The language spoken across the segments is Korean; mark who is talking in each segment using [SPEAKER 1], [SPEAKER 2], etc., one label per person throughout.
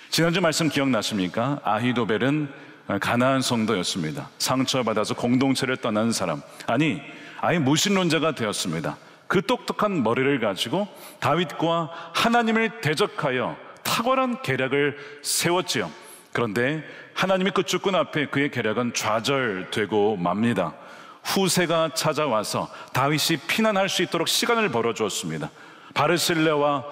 [SPEAKER 1] 지난주 말씀 기억나십니까? 아히도벨은 가나안 성도였습니다. 상처받아서 공동체를 떠난 사람, 아니 아예 무신론자가 되었습니다. 그 똑똑한 머리를 가지고 다윗과 하나님을 대적하여 탁월한 계략을 세웠지요. 그런데 하나님의 그 주권 앞에 그의 계략은 좌절되고 맙니다. 후세가 찾아와서 다윗이 피난할 수 있도록 시간을 벌어주었습니다. 바르실레와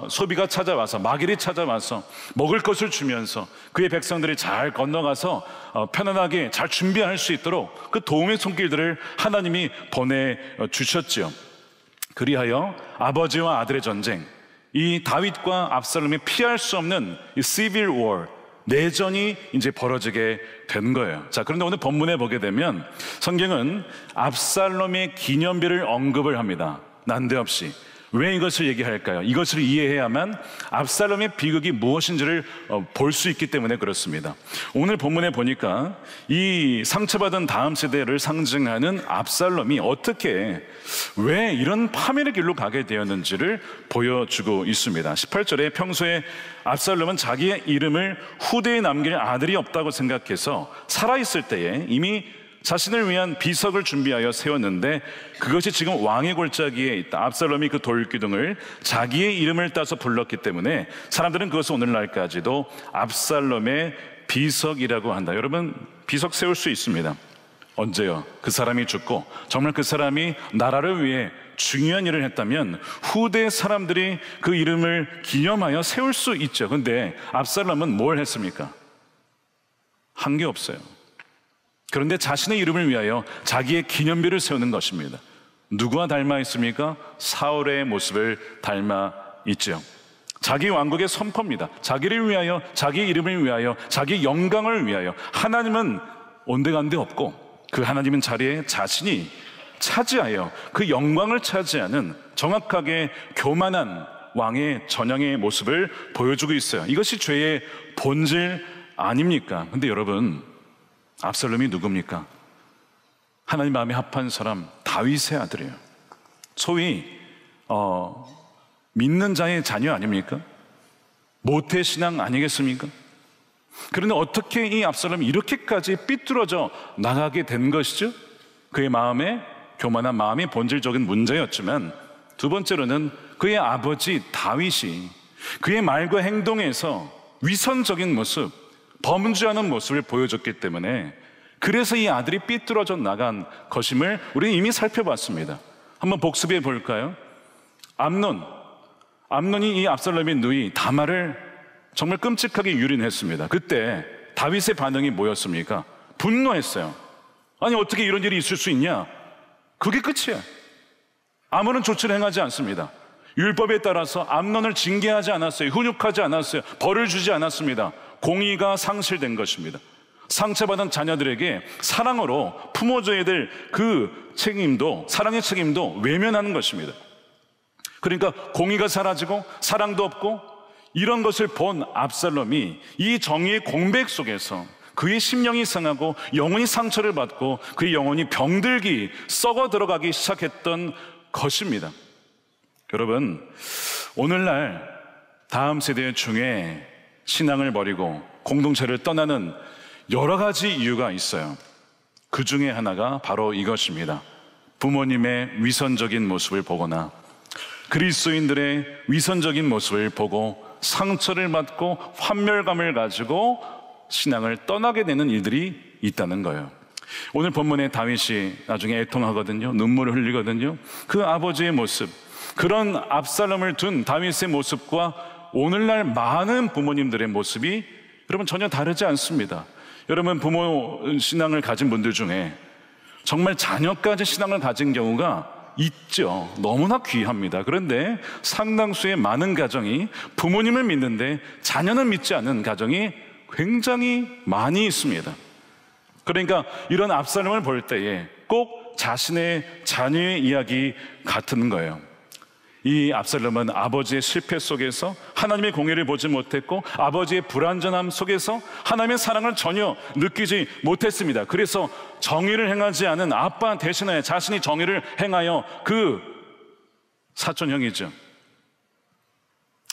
[SPEAKER 1] 소비가 찾아와서, 마길이 찾아와서 먹을 것을 주면서 그의 백성들이 잘 건너가서 편안하게 잘 준비할 수 있도록 그 도움의 손길들을 하나님이 보내주셨지요. 그리하여 아버지와 아들의 전쟁, 이 다윗과 압살롬이 피할 수 없는 이 Civil War, 내전이 이제 벌어지게 된 거예요. 자, 그런데 오늘 본문에 보게 되면 성경은 압살롬의 기념비를 언급을 합니다. 난데없이. 왜 이것을 얘기할까요? 이것을 이해해야만 압살롬의 비극이 무엇인지를 볼 수 있기 때문에 그렇습니다. 오늘 본문에 보니까 이 상처받은 다음 세대를 상징하는 압살롬이 어떻게, 왜 이런 파멸의 길로 가게 되었는지를 보여주고 있습니다. 18절에 평소에 압살롬은 자기의 이름을 후대에 남길 아들이 없다고 생각해서 살아있을 때에 이미 자신을 위한 비석을 준비하여 세웠는데 그것이 지금 왕의 골짜기에 있다. 압살롬이 그 돌기둥을 자기의 이름을 따서 불렀기 때문에 사람들은 그것을 오늘날까지도 압살롬의 비석이라고 한다. 여러분, 비석 세울 수 있습니다. 언제요? 그 사람이 죽고 정말 그 사람이 나라를 위해 중요한 일을 했다면 후대 사람들이 그 이름을 기념하여 세울 수 있죠. 근데 압살롬은 뭘 했습니까? 한 게 없어요. 그런데 자신의 이름을 위하여 자기의 기념비를 세우는 것입니다. 누구와 닮아 있습니까? 사울의 모습을 닮아 있죠. 자기 왕국의 선포입니다. 자기를 위하여, 자기 이름을 위하여, 자기 영광을 위하여. 하나님은 온데간데 없고 그 하나님은 자리에 자신이 차지하여 그 영광을 차지하는 정확하게 교만한 왕의 전형의 모습을 보여주고 있어요. 이것이 죄의 본질 아닙니까? 근데 여러분, 압살롬이 누굽니까? 하나님 마음에 합한 사람, 다윗의 아들이에요. 소위 믿는 자의 자녀 아닙니까? 모태신앙 아니겠습니까? 그런데 어떻게 이 압살롬이 이렇게까지 삐뚤어져 나가게 된 것이죠? 그의 마음에, 교만한 마음이 본질적인 문제였지만 두 번째로는 그의 아버지 다윗이 그의 말과 행동에서 위선적인 모습, 범죄하는 모습을 보여줬기 때문에 그래서 이 아들이 삐뚤어져 나간 것임을 우리는 이미 살펴봤습니다. 한번 복습해 볼까요? 암논이 이 압살롬의 누이 다말을 정말 끔찍하게 유린했습니다. 그때 다윗의 반응이 뭐였습니까? 분노했어요. 아니 어떻게 이런 일이 있을 수 있냐? 그게 끝이야. 아무런 조치를 행하지 않습니다. 율법에 따라서 암논을 징계하지 않았어요. 훈육하지 않았어요. 벌을 주지 않았습니다. 공의가 상실된 것입니다. 상처받은 자녀들에게 사랑으로 품어줘야 될 그 책임도, 사랑의 책임도 외면하는 것입니다. 그러니까 공의가 사라지고 사랑도 없고 이런 것을 본 압살롬이 이 정의의 공백 속에서 그의 심령이 상하고 영혼이 상처를 받고 그의 영혼이 병들기, 썩어 들어가기 시작했던 것입니다. 여러분, 오늘날 다음 세대 중에 신앙을 버리고 공동체를 떠나는 여러 가지 이유가 있어요. 그 중에 하나가 바로 이것입니다. 부모님의 위선적인 모습을 보거나 그리스도인들의 위선적인 모습을 보고 상처를 받고 환멸감을 가지고 신앙을 떠나게 되는 일들이 있다는 거예요. 오늘 본문에 다윗이 나중에 애통하거든요. 눈물을 흘리거든요. 그 아버지의 모습, 그런 압살롬을 둔 다윗의 모습과 오늘날 많은 부모님들의 모습이 여러분 전혀 다르지 않습니다. 여러분 부모 신앙을 가진 분들 중에 정말 자녀까지 신앙을 가진 경우가 있죠. 너무나 귀합니다. 그런데 상당수의 많은 가정이 부모님을 믿는데 자녀는 믿지 않는 가정이 굉장히 많이 있습니다. 그러니까 이런 압살롬을 볼 때에 꼭 자신의 자녀의 이야기 같은 거예요. 이 압살롬은 아버지의 실패 속에서 하나님의 공의를 보지 못했고 아버지의 불완전함 속에서 하나님의 사랑을 전혀 느끼지 못했습니다. 그래서 정의를 행하지 않은 아빠 대신에 자신이 정의를 행하여 그 사촌형이죠.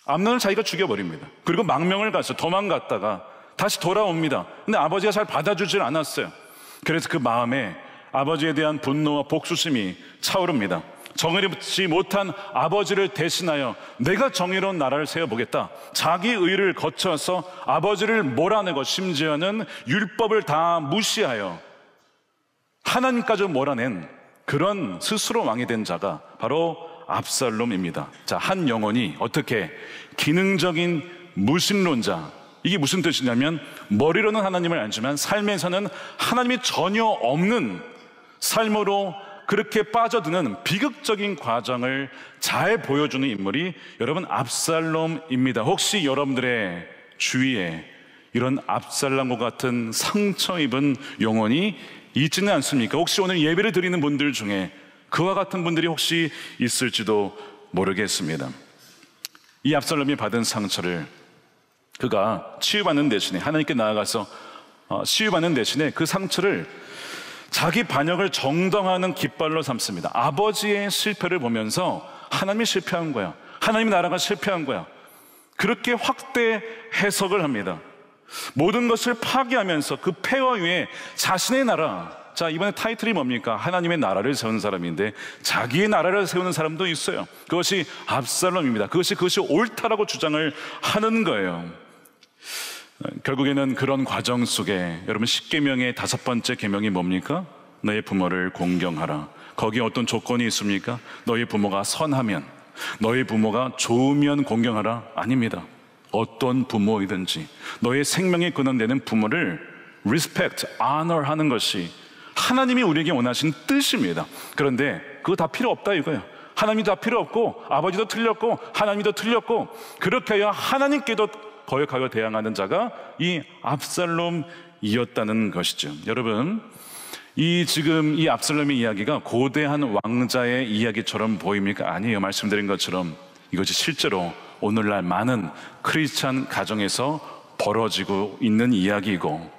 [SPEAKER 1] 암논을 자기가 죽여버립니다. 그리고 망명을 가서 도망갔다가 다시 돌아옵니다. 근데 아버지가 잘 받아주질 않았어요. 그래서 그 마음에 아버지에 대한 분노와 복수심이 차오릅니다. 정의롭지 못한 아버지를 대신하여 내가 정의로운 나라를 세워보겠다. 자기 의를 거쳐서 아버지를 몰아내고 심지어는 율법을 다 무시하여 하나님까지 몰아낸 그런 스스로 왕이 된 자가 바로 압살롬입니다. 자, 한 영혼이 어떻게 기능적인 무신론자, 이게 무슨 뜻이냐면 머리로는 하나님을 알지만 삶에서는 하나님이 전혀 없는 삶으로 그렇게 빠져드는 비극적인 과정을 잘 보여주는 인물이 여러분 압살롬입니다. 혹시 여러분들의 주위에 이런 압살롬과 같은 상처 입은 영혼이 있지는 않습니까? 혹시 오늘 예배를 드리는 분들 중에 그와 같은 분들이 혹시 있을지도 모르겠습니다. 이 압살롬이 받은 상처를 그가 치유받는 대신에 하나님께 나아가서 치유받는 대신에 그 상처를 자기 반역을 정당화하는 깃발로 삼습니다. 아버지의 실패를 보면서 하나님이 실패한 거야, 하나님의 나라가 실패한 거야, 그렇게 확대 해석을 합니다. 모든 것을 파괴하면서 그 폐허 위에 자신의 나라, 자, 이번에 타이틀이 뭡니까? 하나님의 나라를 세우는 사람인데 자기의 나라를 세우는 사람도 있어요. 그것이 압살롬입니다. 그것이 옳다라고 주장을 하는 거예요. 결국에는 그런 과정 속에 여러분 10계명의 5번째 계명이 뭡니까? 너의 부모를 공경하라. 거기에 어떤 조건이 있습니까? 너의 부모가 선하면, 너의 부모가 좋으면 공경하라? 아닙니다. 어떤 부모이든지 너의 생명의 근원되는 부모를 respect, honor 하는 것이 하나님이 우리에게 원하신 뜻입니다. 그런데 그거 다 필요 없다 이거예요. 하나님이 다 필요 없고 아버지도 틀렸고 하나님도 틀렸고 그렇게 해야 하나님께도 거역하여 대항하는 자가 이 압살롬이었다는 것이죠. 여러분, 지금 이 압살롬의 이야기가 고대한 왕자의 이야기처럼 보입니까? 아니에요. 말씀드린 것처럼 이것이 실제로 오늘날 많은 크리스찬 가정에서 벌어지고 있는 이야기이고,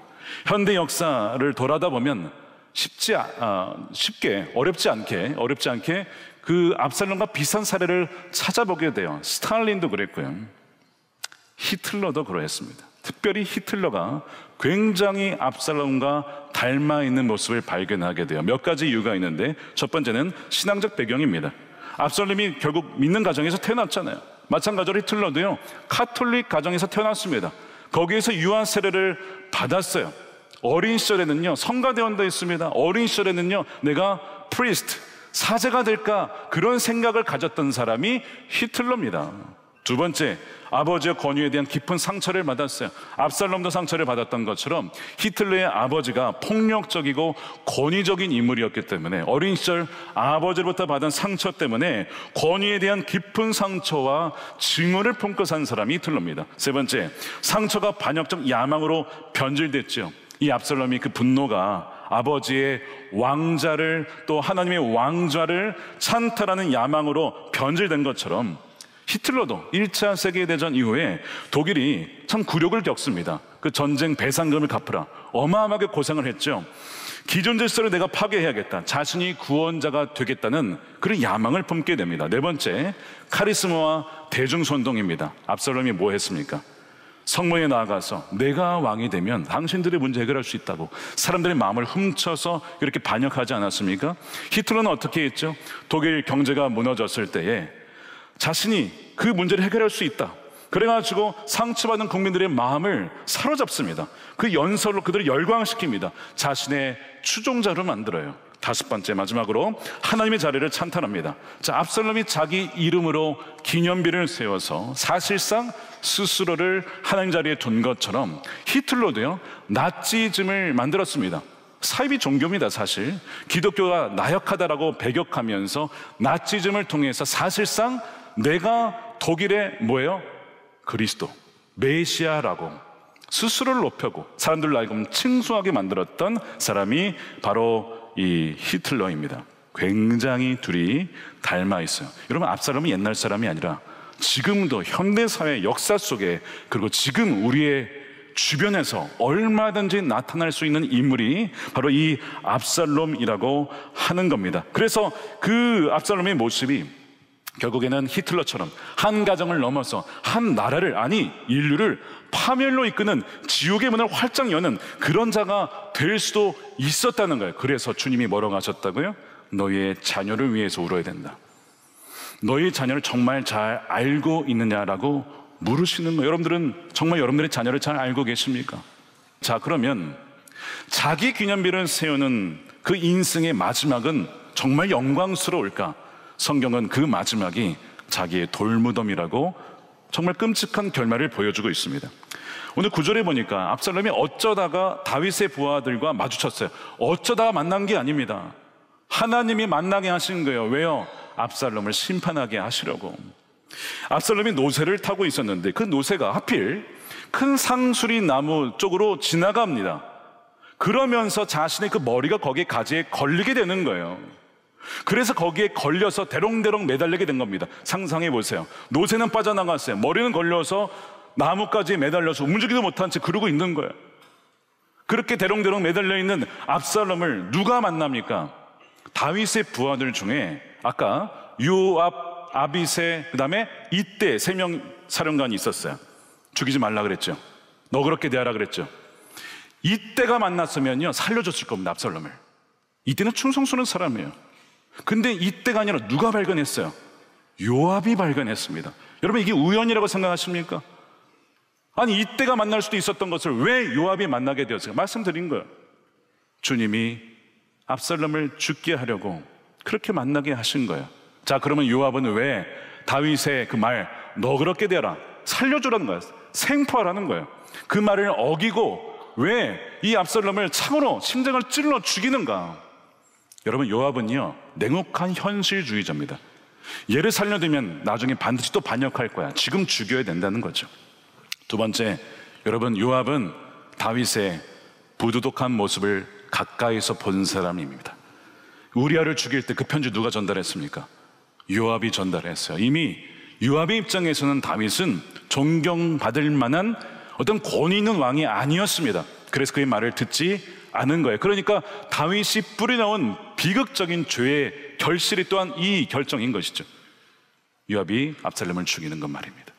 [SPEAKER 1] 현대 역사를 돌아다 보면 쉽게 어렵지 않게 그 압살롬과 비슷한 사례를 찾아보게 돼요. 스탈린도 그랬고요, 히틀러도 그러했습니다. 특별히 히틀러가 굉장히 압살롬과 닮아 있는 모습을 발견하게 돼요. 몇 가지 이유가 있는데 첫 번째는 신앙적 배경입니다. 압살롬이 결국 믿는 가정에서 태어났잖아요. 마찬가지로 히틀러도요, 카톨릭 가정에서 태어났습니다. 거기에서 유아 세례를 받았어요. 어린 시절에는요, 성가대원도 있습니다. 어린 시절에는요, 내가 프리스트, 사제가 될까, 그런 생각을 가졌던 사람이 히틀러입니다. 두 번째, 아버지의 권위에 대한 깊은 상처를 받았어요. 압살롬도 상처를 받았던 것처럼 히틀러의 아버지가 폭력적이고 권위적인 인물이었기 때문에 어린 시절 아버지로부터 받은 상처 때문에 권위에 대한 깊은 상처와 증오를 품고 산 사람이 히틀러입니다. 세 번째, 상처가 반역적 야망으로 변질됐죠. 이 압살롬이 그 분노가 아버지의 왕자를, 또 하나님의 왕좌를 찬탈하는 야망으로 변질된 것처럼 히틀러도 1차 세계대전 이후에 독일이 참 굴욕을 겪습니다. 그 전쟁 배상금을 갚으라 어마어마하게 고생을 했죠. 기존 질서를 내가 파괴해야겠다, 자신이 구원자가 되겠다는 그런 야망을 품게 됩니다. 네 번째, 카리스마와 대중선동입니다. 압살롬이 뭐 했습니까? 성문에 나아가서 내가 왕이 되면 당신들의 문제 해결할 수 있다고 사람들의 마음을 훔쳐서 이렇게 반역하지 않았습니까? 히틀러는 어떻게 했죠? 독일 경제가 무너졌을 때에 자신이 그 문제를 해결할 수 있다, 그래가지고 상처받은 국민들의 마음을 사로잡습니다. 그 연설로 그들을 열광시킵니다. 자신의 추종자로 만들어요. 다섯 번째, 마지막으로 하나님의 자리를 찬탄합니다. 자, 압살롬이 자기 이름으로 기념비를 세워서 사실상 스스로를 하나님 자리에 둔 것처럼 히틀러도요, 나치즘을 만들었습니다. 사이비 종교입니다. 사실 기독교가 나약하다라고 배격하면서 나치즘을 통해서 사실상 내가 독일의 뭐예요? 그리스도, 메시아라고 스스로를 높여고 사람들로 하여금 칭송하게 만들었던 사람이 바로 이 히틀러입니다. 굉장히 둘이 닮아 있어요. 여러분, 압살롬은 옛날 사람이 아니라 지금도 현대사회 역사 속에, 그리고 지금 우리의 주변에서 얼마든지 나타날 수 있는 인물이 바로 이 압살롬이라고 하는 겁니다. 그래서 그 압살롬의 모습이 결국에는 히틀러처럼 한 가정을 넘어서 한 나라를, 아니 인류를 파멸로 이끄는 지옥의 문을 활짝 여는 그런 자가 될 수도 있었다는 거예요. 그래서 주님이 뭐라고 하셨다고요? 너희의 자녀를 위해서 울어야 된다. 너희 자녀를 정말 잘 알고 있느냐라고 물으시는 거예요. 여러분들은 정말 여러분들의 자녀를 잘 알고 계십니까? 자, 그러면 자기 기념비를 세우는 그 인생의 마지막은 정말 영광스러울까? 성경은 그 마지막이 자기의 돌무덤이라고 정말 끔찍한 결말을 보여주고 있습니다. 오늘 9절에 보니까 압살롬이 어쩌다가 다윗의 부하들과 마주쳤어요. 어쩌다가 만난 게 아닙니다. 하나님이 만나게 하신 거예요. 왜요? 압살롬을 심판하게 하시려고. 압살롬이 노새를 타고 있었는데 그 노새가 하필 큰 상수리 나무 쪽으로 지나갑니다. 그러면서 자신의 그 머리가 거기에 가지에 걸리게 되는 거예요. 그래서 거기에 걸려서 대롱대롱 매달리게 된 겁니다. 상상해 보세요. 노새는 빠져나갔어요. 머리는 걸려서 나무까지 매달려서 움직이도 못한 채 그러고 있는 거예요. 그렇게 대롱대롱 매달려 있는 압살롬을 누가 만납니까? 다윗의 부하들 중에 아까 요압, 아비새, 그 다음에 이때 3명 사령관이 있었어요. 죽이지 말라 그랬죠. 너그럽게 대하라 그랬죠. 이때가 만났으면요 살려줬을 겁니다. 압살롬을. 이때는 충성스러운 사람이에요. 근데 이때가 아니라 누가 발견했어요? 요압이 발견했습니다. 여러분, 이게 우연이라고 생각하십니까? 아니, 이때가 만날 수도 있었던 것을 왜 요압이 만나게 되었어요? 말씀드린 거예요. 주님이 압살롬을 죽게 하려고 그렇게 만나게 하신 거예요. 자, 그러면 요압은 왜 다윗의 그 말 너그럽게 대하라, 살려주라는 거예요. 생포하라는 거예요. 그 말을 어기고 왜 이 압살롬을 창으로 심장을 찔러 죽이는가? 여러분, 요압은요 냉혹한 현실주의자입니다. 얘를 살려두면 나중에 반드시 또 반역할 거야. 지금 죽여야 된다는 거죠. 두 번째, 여러분, 요압은 다윗의 부도덕한 모습을 가까이서 본 사람입니다. 우리아를 죽일 때 그 편지 누가 전달했습니까? 요압이 전달했어요. 이미 요압의 입장에서는 다윗은 존경받을 만한 어떤 권위 있는 왕이 아니었습니다. 그래서 그의 말을 듣지 않은 거예요. 그러니까 다윗이 뿌리놓은 비극적인 죄의 결실이 또한 이 결정인 것이죠. 요압이 압살롬을 죽이는 것 말입니다.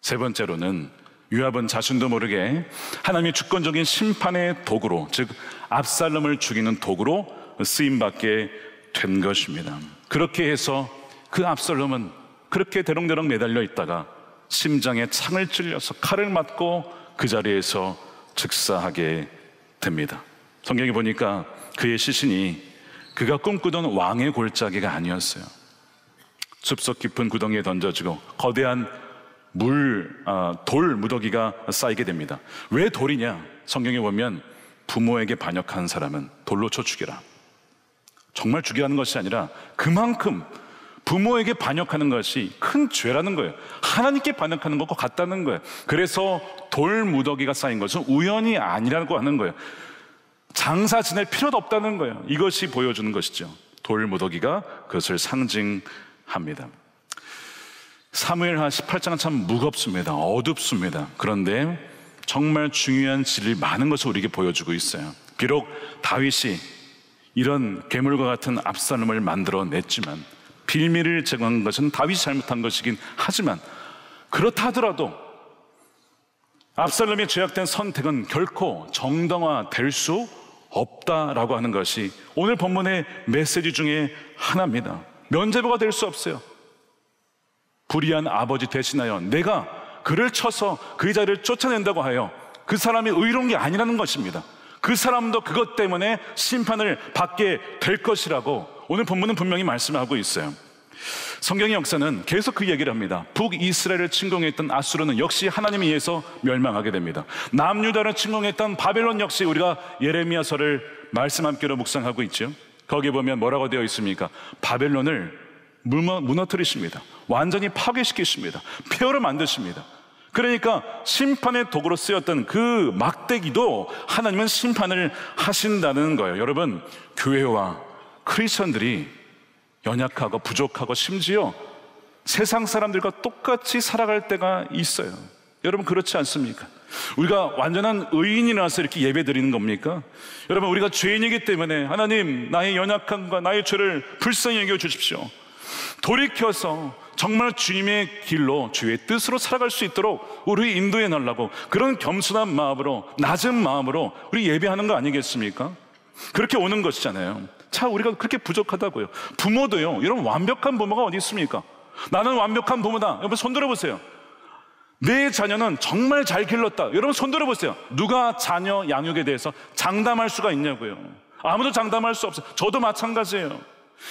[SPEAKER 1] 세 번째로는 요압은 자신도 모르게 하나님의 주권적인 심판의 도구로, 즉 압살롬을 죽이는 도구로 쓰임받게 된 것입니다. 그렇게 해서 그 압살롬은 그렇게 대롱대롱 매달려 있다가 심장에 창을 찔려서 칼을 맞고 그 자리에서 즉사하게 됩니다. 성경에 보니까 그의 시신이 그가 꿈꾸던 왕의 골짜기가 아니었어요. 숲속 깊은 구덩이에 던져지고 거대한 돌 무더기가 쌓이게 됩니다. 왜 돌이냐? 성경에 보면 부모에게 반역한 사람은 돌로 쳐 죽여라. 정말 죽이라는 것이 아니라 그만큼 부모에게 반역하는 것이 큰 죄라는 거예요. 하나님께 반역하는 것과 같다는 거예요. 그래서 돌 무더기가 쌓인 것은 우연이 아니라고 하는 거예요. 장사 지낼 필요도 없다는 거예요. 이것이 보여주는 것이죠. 돌 무더기가 그것을 상징합니다. 사무엘하 18장은 참 무겁습니다. 어둡습니다. 그런데 정말 중요한 진리 많은 것을 우리에게 보여주고 있어요. 비록 다윗이 이런 괴물과 같은 압살롬을 만들어냈지만, 빌미를 제공한 것은 다윗이 잘못한 것이긴 하지만, 그렇다 하더라도 압살롬의 죄악된 선택은 결코 정당화될 수 없다라고 하는 것이 오늘 본문의 메시지 중에 하나입니다. 면죄부가 될 수 없어요. 불의한 아버지 대신하여 내가 그를 쳐서 그 자리를 쫓아낸다고 하여 그 사람이 의로운 게 아니라는 것입니다. 그 사람도 그것 때문에 심판을 받게 될 것이라고 오늘 본문은 분명히 말씀하고 있어요. 성경의 역사는 계속 그 얘기를 합니다. 북이스라엘을 침공했던 아수르는 역시 하나님에 의해서 멸망하게 됩니다. 남유다를 침공했던 바벨론 역시 우리가 예레미야서를 말씀 함께로 묵상하고 있죠. 거기에 보면 뭐라고 되어 있습니까? 바벨론을 무너뜨리십니다. 완전히 파괴시키십니다. 폐허를 만드십니다. 그러니까 심판의 도구로 쓰였던 그 막대기도 하나님은 심판을 하신다는 거예요. 여러분, 교회와 크리스천들이 연약하고 부족하고 심지어 세상 사람들과 똑같이 살아갈 때가 있어요. 여러분, 그렇지 않습니까? 우리가 완전한 의인이라서 이렇게 예배 드리는 겁니까? 여러분, 우리가 죄인이기 때문에 하나님, 나의 연약함과 나의 죄를 불쌍히 여겨 주십시오. 돌이켜서 정말 주님의 길로 주의 뜻으로 살아갈 수 있도록 우리 인도해 달라고, 그런 겸손한 마음으로, 낮은 마음으로 우리 예배하는 거 아니겠습니까? 그렇게 오는 것이잖아요. 자, 우리가 그렇게 부족하다고요. 부모도요, 이런 완벽한 부모가 어디 있습니까? 나는 완벽한 부모다. 여러분 손 들어보세요. 내 자녀는 정말 잘 길렀다. 여러분 손 들어보세요. 누가 자녀 양육에 대해서 장담할 수가 있냐고요. 아무도 장담할 수 없어요. 저도 마찬가지예요.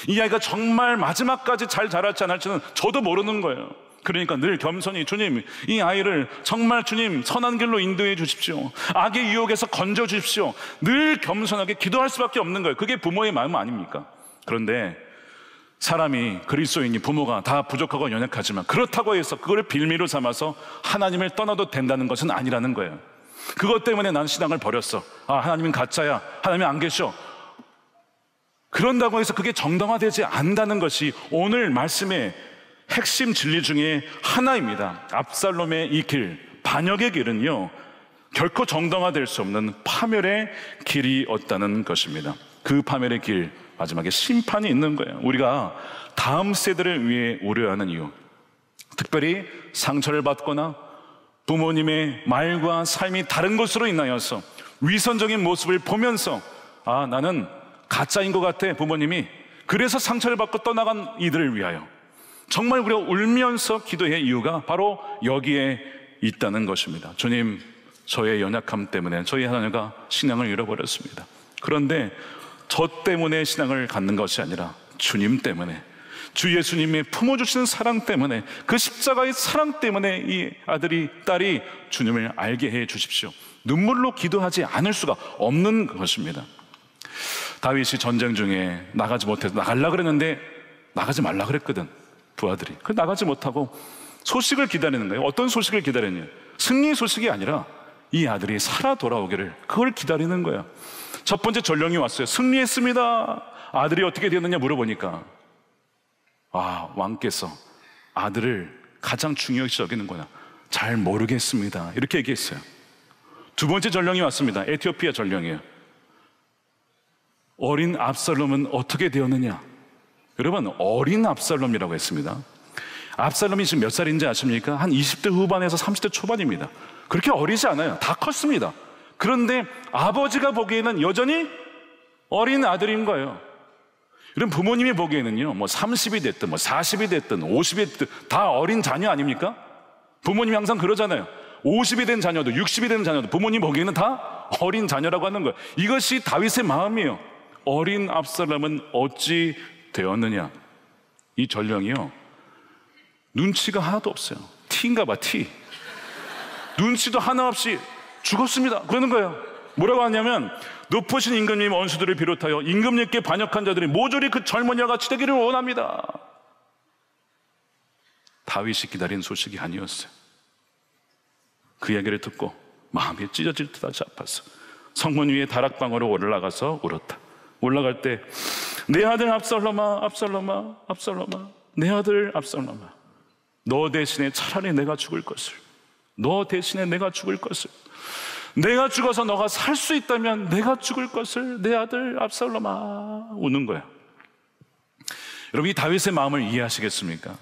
[SPEAKER 1] 이 아이가 정말 마지막까지 잘 자랄지 안 할지는 저도 모르는 거예요. 그러니까 늘 겸손히, 주님, 이 아이를 정말 주님 선한 길로 인도해 주십시오. 악의 유혹에서 건져 주십시오. 늘 겸손하게 기도할 수밖에 없는 거예요. 그게 부모의 마음 아닙니까? 그런데 사람이, 그리스도인이, 부모가 다 부족하고 연약하지만 그렇다고 해서 그걸 빌미로 삼아서 하나님을 떠나도 된다는 것은 아니라는 거예요. 그것 때문에 난 신앙을 버렸어. 아, 하나님은 가짜야. 하나님은 안 계셔. 그런다고 해서 그게 정당화되지 않는다는 것이 오늘 말씀의 핵심 진리 중에 하나입니다. 압살롬의 이 길, 반역의 길은요, 결코 정당화될 수 없는 파멸의 길이었다는 것입니다. 그 파멸의 길, 마지막에 심판이 있는 거예요. 우리가 다음 세대를 위해 우려하는 이유, 특별히 상처를 받거나 부모님의 말과 삶이 다른 것으로 인하여서 위선적인 모습을 보면서 아, 나는 가짜인 것 같아, 부모님이. 그래서 상처를 받고 떠나간 이들을 위하여 정말 우리가 울면서 기도할 이유가 바로 여기에 있다는 것입니다. 주님, 저의 연약함 때문에 저희 하나님과 신앙을 잃어버렸습니다. 그런데 저 때문에 신앙을 갖는 것이 아니라 주님 때문에, 주 예수님의 품어주시는 사랑 때문에, 그 십자가의 사랑 때문에 이 아들이, 딸이 주님을 알게 해 주십시오. 눈물로 기도하지 않을 수가 없는 것입니다. 다윗이 전쟁 중에 나가지 못해서 나가려고 그랬는데 나가지 말라 그랬거든, 부하들이. 그 나가지 못하고 소식을 기다리는 거예요. 어떤 소식을 기다렸냐? 승리 소식이 아니라 이 아들이 살아 돌아오기를, 그걸 기다리는 거야. 첫 번째 전령이 왔어요. 승리했습니다. 아들이 어떻게 되었느냐 물어보니까 왕께서 아들을 가장 중요시 여기는구나. 잘 모르겠습니다. 이렇게 얘기했어요. 두 번째 전령이 왔습니다. 에티오피아 전령이에요. 어린 압살롬은 어떻게 되었느냐? 여러분, 어린 압살롬이라고 했습니다. 압살롬이 지금 몇 살인지 아십니까? 한 20대 후반에서 30대 초반입니다. 그렇게 어리지 않아요. 다 컸습니다. 그런데 아버지가 보기에는 여전히 어린 아들인 거예요. 이런 부모님이 보기에는요, 30이 됐든 40이 됐든 50이 됐든 다 어린 자녀 아닙니까? 부모님이 항상 그러잖아요. 50이 된 자녀도 60이 된 자녀도 부모님 보기에는 다 어린 자녀라고 하는 거예요. 이것이 다윗의 마음이에요. 어린 압살롬은 어찌 되었느냐? 이 전령이요, 눈치가 하나도 없어요. 티인가 봐, 티. 눈치도 하나 없이 죽었습니다. 그러는 거예요. 뭐라고 하냐면, 높으신 임금님 원수들을 비롯하여 임금님께 반역한 자들이 모조리 그 젊은이와 같이 되기를 원합니다. 다윗이 기다린 소식이 아니었어요. 그 이야기를 듣고 마음이 찢어질 듯 하지 아팠어. 성문 위에 다락방으로 올라가서 울었다. 올라갈 때, 내 아들 압살롬아, 압살롬아, 압살롬아, 내 아들 압살롬아, 너 대신에 차라리 내가 죽을 것을, 너 대신에 내가 죽을 것을, 내가 죽어서 너가 살 수 있다면 내가 죽을 것을, 내 아들 압살롬아. 우는 거야. 여러분, 이 다윗의 마음을 이해하시겠습니까?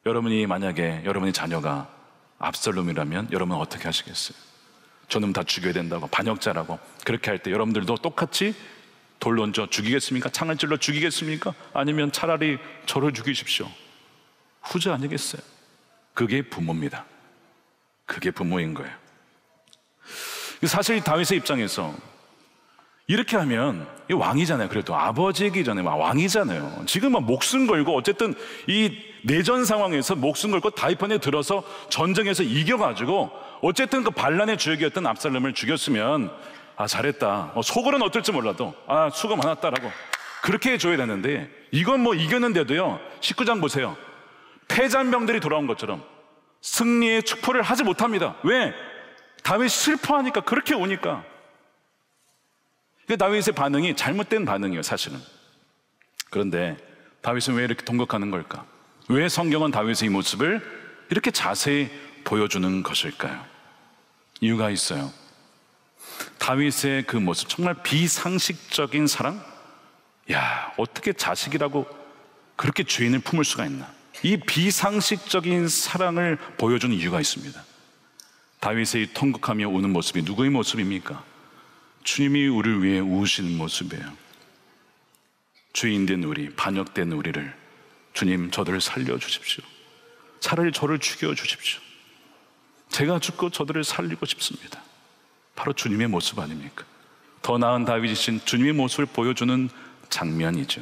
[SPEAKER 1] 여러분이 만약에 여러분의 자녀가 압살롬이라면 여러분은 어떻게 하시겠어요? 저놈 다 죽여야 된다고, 반역자라고 그렇게 할 때 여러분들도 똑같이 돌 던져 죽이겠습니까? 창을 찔러 죽이겠습니까? 아니면 차라리 저를 죽이십시오, 후자 아니겠어요? 그게 부모입니다. 그게 부모인 거예요. 사실 다윗의 입장에서 이렇게 하면, 이 왕이잖아요. 그래도 아버지이기 전에 왕이잖아요. 지금 목숨 걸고, 어쨌든 이 내전 상황에서 목숨 걸고 다윗편에 들어서 전쟁에서 이겨가지고 어쨌든 그 반란의 주역이었던 압살롬을 죽였으면 잘했다, 속으로는 어떨지 몰라도 수고 많았다라고 그렇게 해줘야 되는데, 이건 이겼는데도요, 19장 보세요. 패잔병들이 돌아온 것처럼 승리의 축포를 하지 못합니다. 왜? 다윗이 슬퍼하니까, 그렇게 우니까. 다윗의 반응이 잘못된 반응이에요, 사실은. 그런데 다윗은 왜 이렇게 통곡하는 걸까? 왜 성경은 다윗의 이 모습을 이렇게 자세히 보여주는 것일까요? 이유가 있어요. 다윗의 그 모습, 정말 비상식적인 사랑? 어떻게 자식이라고 그렇게 죄인을 품을 수가 있나? 이 비상식적인 사랑을 보여주는 이유가 있습니다. 다윗의 이 통곡하며 우는 모습이 누구의 모습입니까? 주님이 우리를 위해 우시는 모습이에요. 죄인된 우리, 반역된 우리를 주님, 저들을 살려주십시오. 차라리 저를 죽여주십시오. 제가 죽고 저들을 살리고 싶습니다. 바로 주님의 모습 아닙니까? 더 나은 다윗이신 주님의 모습을 보여주는 장면이죠.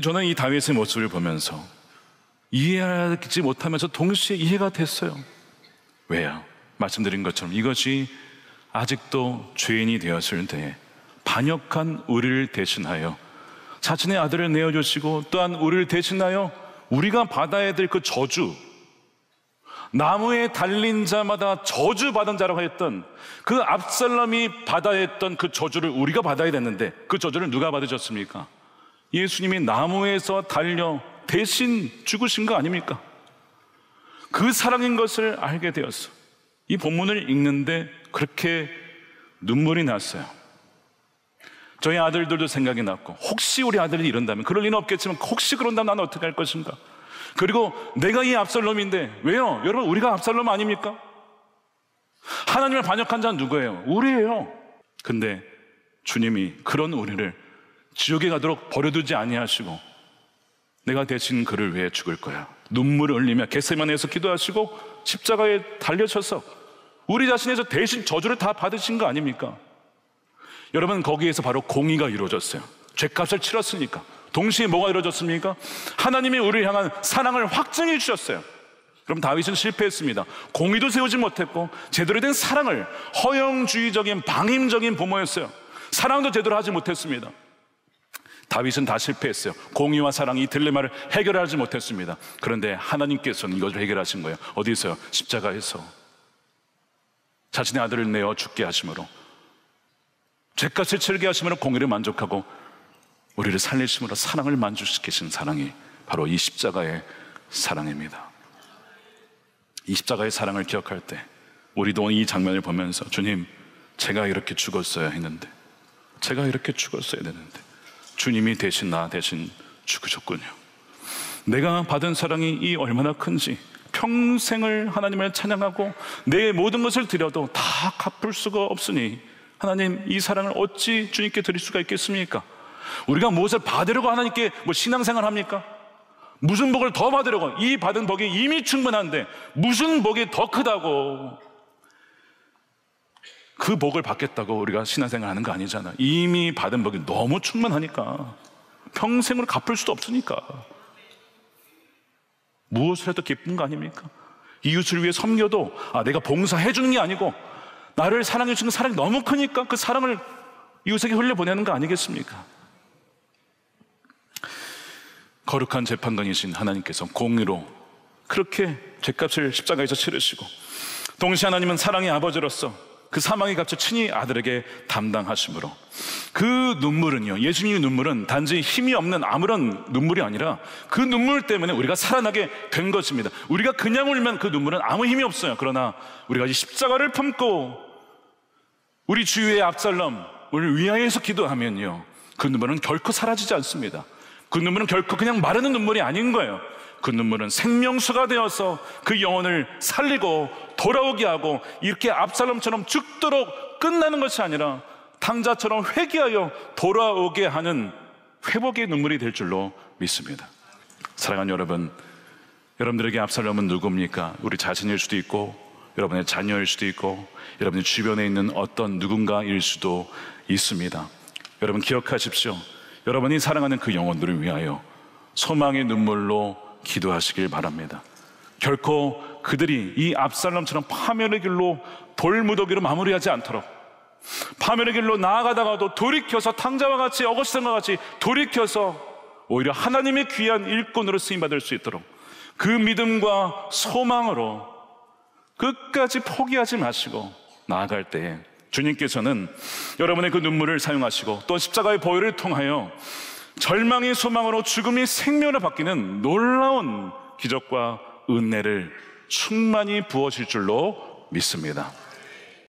[SPEAKER 1] 저는 이 다윗의 모습을 보면서 이해하지 못하면서 동시에 이해가 됐어요. 왜요? 말씀드린 것처럼 이것이 아직도 죄인이 되었을 때 반역한 우리를 대신하여 자신의 아들을 내어주시고 또한 우리를 대신하여 우리가 받아야 될 그 저주, 나무에 달린 자마다 저주받은 자라고 했던 그 압살롬이 받아야 했던 그 저주를 우리가 받아야 됐는데 그 저주를 누가 받으셨습니까? 예수님이 나무에서 달려 대신 죽으신 거 아닙니까? 그 사랑인 것을 알게 되었어. 이 본문을 읽는데 그렇게 눈물이 났어요. 저희 아들들도 생각이 났고, 혹시 우리 아들이 이런다면, 그럴 리는 없겠지만 혹시 그런다면 나는 어떻게 할 것인가? 그리고 내가 이 압살롬인데, 왜요? 여러분, 우리가 압살롬 아닙니까? 하나님을 반역한 자는 누구예요? 우리예요. 근데 주님이 그런 우리를 지옥에 가도록 버려두지 아니하시고 내가 대신 그를 위해 죽을 거야, 눈물을 흘리며 겟세마네에서 기도하시고 십자가에 달려셔서 우리 자신에서 대신 저주를 다 받으신 거 아닙니까? 여러분, 거기에서 바로 공의가 이루어졌어요. 죄값을 치렀으니까. 동시에 뭐가 이루어졌습니까? 하나님이 우리를 향한 사랑을 확증해 주셨어요. 그럼 다윗은 실패했습니다. 공의도 세우지 못했고 제대로 된 사랑을, 허영주의적인 방임적인 부모였어요. 사랑도 제대로 하지 못했습니다. 다윗은 다 실패했어요. 공의와 사랑, 이 딜레마를 해결하지 못했습니다. 그런데 하나님께서는 이것을 해결하신 거예요. 어디서요? 십자가에서 자신의 아들을 내어 죽게 하심으로, 죄값을 치르게 하심으로 공의를 만족하고 우리를 살리심으로 사랑을 만족시키신 사랑이 바로 이 십자가의 사랑입니다. 이 십자가의 사랑을 기억할 때 우리도 이 장면을 보면서 주님, 제가 이렇게 죽었어야 했는데, 제가 이렇게 죽었어야 되는데 주님이 대신 나 대신 죽으셨군요. 내가 받은 사랑이 이 얼마나 큰지, 평생을 하나님을 찬양하고 내 모든 것을 드려도 다 갚을 수가 없으니 하나님, 이 사랑을 어찌 주님께 드릴 수가 있겠습니까? 우리가 무엇을 받으려고 하나님께 신앙생활 합니까? 무슨 복을 더 받으려고? 이 받은 복이 이미 충분한데 무슨 복이 더 크다고 그 복을 받겠다고 우리가 신앙생활 하는 거 아니잖아. 이미 받은 복이 너무 충분하니까, 평생으로 갚을 수도 없으니까 무엇을 해도 기쁜 거 아닙니까? 이웃을 위해 섬겨도 내가 봉사해 주는 게 아니고 나를 사랑해 주는 사랑이 너무 크니까 그 사랑을 이웃에게 흘려보내는 거 아니겠습니까? 거룩한 재판관이신 하나님께서 공의로 그렇게 죄값을 십자가에서 치르시고, 동시에 하나님은 사랑의 아버지로서 그 사망의 값을 친히 아들에게 담당하심으로 그 눈물은요, 예수님의 눈물은 단지 힘이 없는 아무런 눈물이 아니라 그 눈물 때문에 우리가 살아나게 된 것입니다. 우리가 그냥 울면 그 눈물은 아무 힘이 없어요. 그러나 우리가 이 십자가를 품고 우리 주위의 압살롬을 위하여서 기도하면요, 그 눈물은 결코 사라지지 않습니다. 그 눈물은 결코 그냥 마르는 눈물이 아닌 거예요. 그 눈물은 생명수가 되어서 그 영혼을 살리고 돌아오게 하고, 이렇게 압살롬처럼 죽도록 끝나는 것이 아니라 탕자처럼 회개하여 돌아오게 하는 회복의 눈물이 될 줄로 믿습니다. 사랑하는 여러분, 여러분들에게 압살롬은 누굽니까? 우리 자신일 수도 있고, 여러분의 자녀일 수도 있고, 여러분의 주변에 있는 어떤 누군가일 수도 있습니다. 여러분 기억하십시오. 여러분이 사랑하는 그 영혼들을 위하여 소망의 눈물로 기도하시길 바랍니다. 결코 그들이 이 압살롬처럼 파멸의 길로 돌무더기로 마무리하지 않도록, 파멸의 길로 나아가다가도 돌이켜서 탕자와 같이, 어거스틴과 같이 돌이켜서 오히려 하나님의 귀한 일꾼으로 쓰임받을 수 있도록 그 믿음과 소망으로 끝까지 포기하지 마시고 나아갈 때에 주님께서는 여러분의 그 눈물을 사용하시고 또 십자가의 보혈을 통하여 절망의 소망으로 죽음이 생명으로 바뀌는 놀라운 기적과 은혜를 충만히 부어질 줄로 믿습니다.